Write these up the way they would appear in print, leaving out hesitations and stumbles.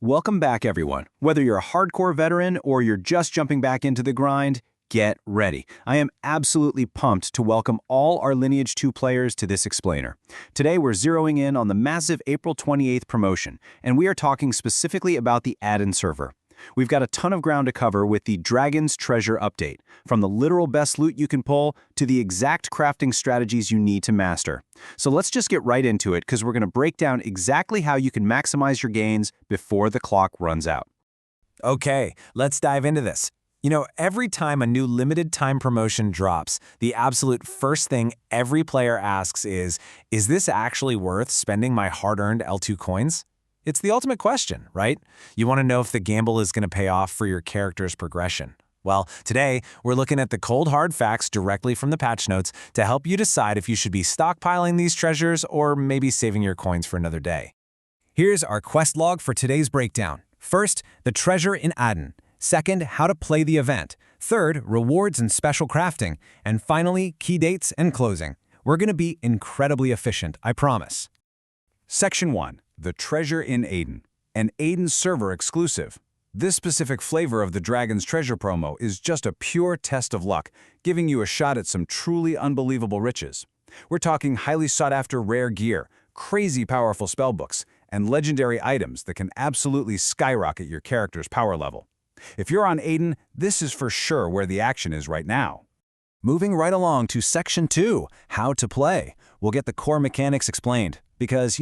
Welcome back, everyone. Whether you're a hardcore veteran or you're just jumping back into the grind, get ready. I am absolutely pumped to welcome all our Lineage 2 players to this explainer. Today, we're zeroing in on the massive April 28th promotion, and we are talking specifically about the Aden server. We've got a ton of ground to cover with the Dragon's Treasure update, from the literal best loot you can pull to the exact crafting strategies you need to master. So let's just get right into it because we're going to break down exactly how you can maximize your gains before the clock runs out. Okay, let's dive into this. Every time a new limited time promotion drops, the absolute first thing every player asks is this actually worth spending my hard-earned L2 coins? It's the ultimate question, right? You want to know if the gamble is going to pay off for your character's progression. Well, today, we're looking at the cold hard facts directly from the patch notes to help you decide if you should be stockpiling these treasures or maybe saving your coins for another day. Here's our quest log for today's breakdown. First, the treasure in Aden. Second, how to play the event. Third, rewards and special crafting. And finally, key dates and closing. We're going to be incredibly efficient, I promise. Section 1. The Treasure in Aden. An Aden server exclusive. This specific flavor of the Dragon's Treasure promo is just a pure test of luck, giving you a shot at some truly unbelievable riches. We're talking highly sought-after rare gear, crazy powerful spellbooks, and legendary items that can absolutely skyrocket your character's power level. If you're on Aden, this is for sure where the action is right now. Moving right along to Section 2, How to Play. We'll get the core mechanics explained. Because,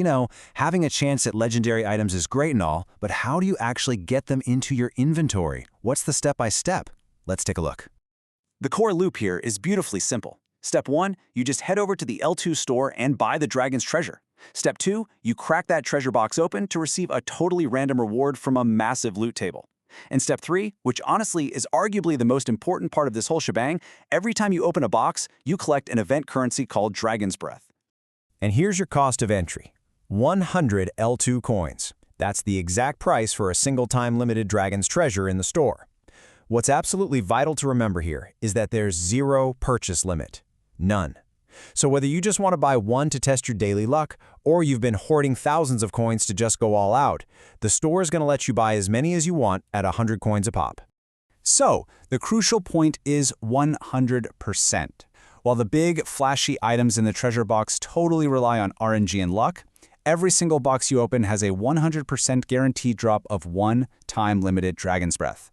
having a chance at legendary items is great and all, but how do you actually get them into your inventory? What's the step-by-step? Let's take a look. The core loop here is beautifully simple. Step 1, you just head over to the L2 store and buy the Dragon's Treasure. Step 2, you crack that treasure box open to receive a totally random reward from a massive loot table. And Step 3, which honestly is arguably the most important part of this whole shebang, every time you open a box, you collect an event currency called Dragon's Breath. And here's your cost of entry. 100 L2 coins. That's the exact price for a single-time limited Dragon's Treasure in the store. What's absolutely vital to remember here is that there's zero purchase limit. None. So whether you just want to buy one to test your daily luck, or you've been hoarding thousands of coins to just go all out, the store is going to let you buy as many as you want at 100 coins a pop. So, the crucial point is 100%. While the big, flashy items in the treasure box totally rely on RNG and luck, every single box you open has a 100% guaranteed drop of one-time limited Dragon's Breath.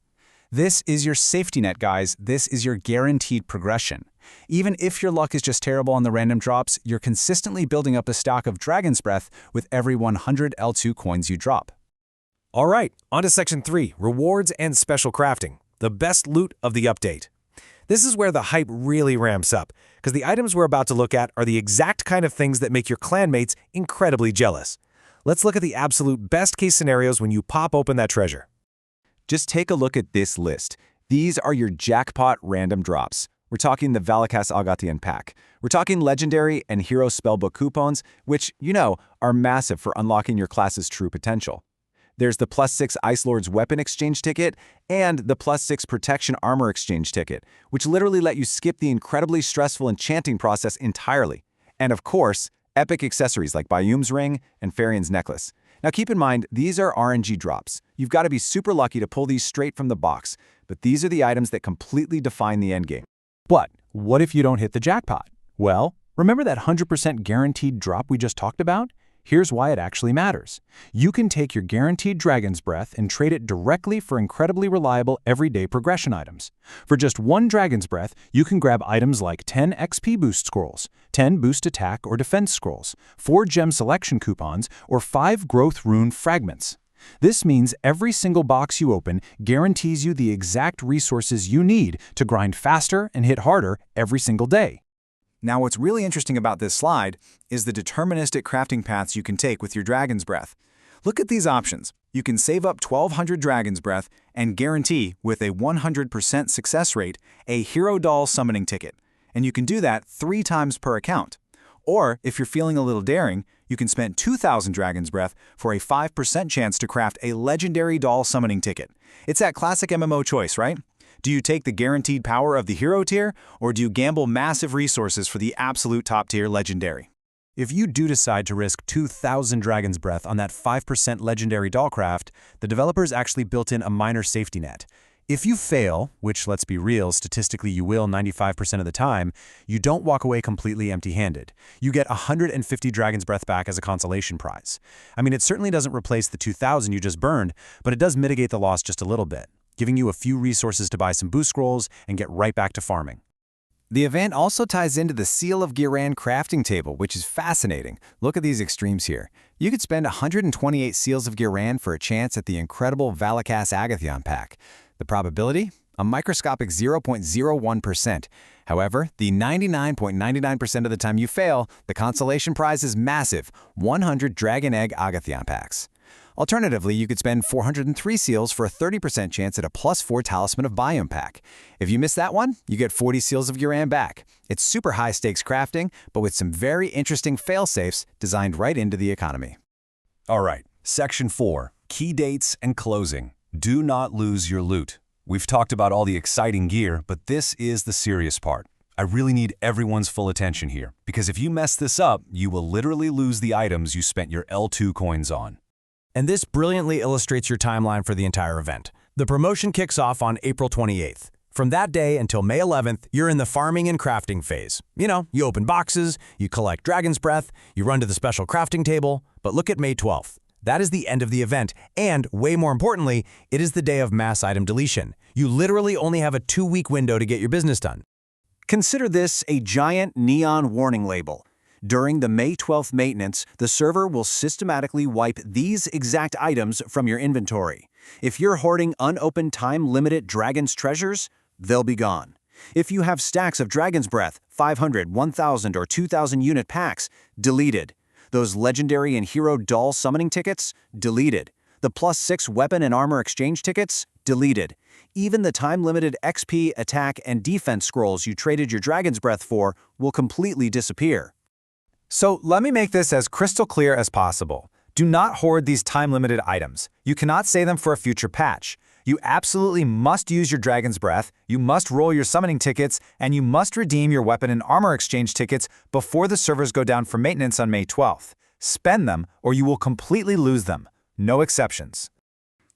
This is your safety net, guys. This is your guaranteed progression. Even if your luck is just terrible on the random drops, you're consistently building up a stock of Dragon's Breath with every 100 L2 coins you drop. All right, on to Section 3, Rewards and Special Crafting, the best loot of the update. This is where the hype really ramps up, because the items we're about to look at are the exact kind of things that make your clanmates incredibly jealous. Let's look at the absolute best-case scenarios when you pop open that treasure. Just take a look at this list. These are your jackpot random drops. We're talking the Valakas Agatian pack. We're talking legendary and hero spellbook coupons, which, are massive for unlocking your class's true potential. There's the +6 Ice Lord's weapon exchange ticket and the +6 protection armor exchange ticket, which literally let you skip the incredibly stressful enchanting process entirely. And of course, epic accessories like Bayum's ring and Farion's necklace. Now keep in mind, these are RNG drops. You've got to be super lucky to pull these straight from the box, but these are the items that completely define the endgame. But what if you don't hit the jackpot? Well, remember that 100% guaranteed drop we just talked about? Here's why it actually matters. You can take your guaranteed Dragon's Breath and trade it directly for incredibly reliable everyday progression items. For just one Dragon's Breath, you can grab items like 10 XP boost scrolls, 10 boost attack or defense scrolls, 4 gem selection coupons, or 5 growth rune fragments. This means every single box you open guarantees you the exact resources you need to grind faster and hit harder every single day. Now what's really interesting about this slide is the deterministic crafting paths you can take with your Dragon's Breath. Look at these options. You can save up 1200 Dragon's Breath and guarantee, with a 100% success rate, a Hero Doll summoning ticket. And you can do that 3 times per account. Or, if you're feeling a little daring, you can spend 2000 Dragon's Breath for a 5% chance to craft a legendary doll summoning ticket. It's that classic MMO choice, right? Do you take the guaranteed power of the hero tier, or do you gamble massive resources for the absolute top-tier legendary? If you do decide to risk 2,000 Dragon's Breath on that 5% legendary dollcraft, the developers actually built in a minor safety net. If you fail, which let's be real, statistically you will 95% of the time, you don't walk away completely empty-handed. You get 150 Dragon's Breath back as a consolation prize. I mean, it certainly doesn't replace the 2,000 you just burned, but it does mitigate the loss just a little bit, giving you a few resources to buy some boost scrolls and get right back to farming. The event also ties into the Seal of Giran crafting table, which is fascinating. Look at these extremes here. You could spend 128 Seals of Giran for a chance at the incredible Valakas Agathion pack. The probability? A microscopic 0.01%. However, the 99.99% of the time you fail, the consolation prize is massive, 100 Dragon Egg Agathion packs. Alternatively, you could spend 403 seals for a 30% chance at a +4 Talisman of Biome pack. If you miss that one, you get 40 Seals of Giran back. It's super high-stakes crafting, but with some very interesting fail-safes designed right into the economy. All right, Section 4, Key Dates and Closing. Do not lose your loot. We've talked about all the exciting gear, but this is the serious part. I really need everyone's full attention here, because if you mess this up, you will literally lose the items you spent your L2 coins on. And this brilliantly illustrates your timeline for the entire event. The promotion kicks off on April 28th. From that day until May 11th, you're in the farming and crafting phase. You know, you open boxes, you collect Dragon's Breath, you run to the special crafting table, but look at May 12th. That is the end of the event, and way more importantly, it is the day of mass item deletion. You literally only have a 2-week window to get your business done. Consider this a giant neon warning label. During the May 12th maintenance, the server will systematically wipe these exact items from your inventory. If you're hoarding unopened time-limited Dragon's treasures, they'll be gone. If you have stacks of Dragon's Breath, 500, 1,000, or 2,000 unit packs, deleted. Those legendary and hero doll summoning tickets, deleted. The +6 weapon and armor exchange tickets, deleted. Even the time-limited XP, attack, and defense scrolls you traded your Dragon's Breath for will completely disappear. So let me make this as crystal clear as possible. Do not hoard these time-limited items. You cannot save them for a future patch. You absolutely must use your Dragon's Breath, you must roll your summoning tickets, and you must redeem your weapon and armor exchange tickets before the servers go down for maintenance on May 12th. Spend them, or you will completely lose them. No exceptions.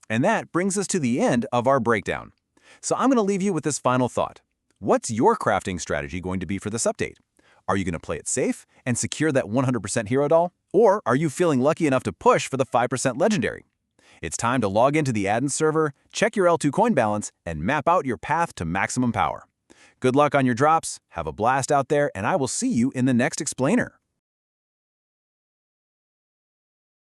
And that brings us to the end of our breakdown. So I'm going to leave you with this final thought. What's your crafting strategy going to be for this update? Are you going to play it safe and secure that 100% hero doll? Or are you feeling lucky enough to push for the 5% legendary? It's time to log into the Aden server, check your L2 coin balance, and map out your path to maximum power. Good luck on your drops, have a blast out there, and I will see you in the next explainer.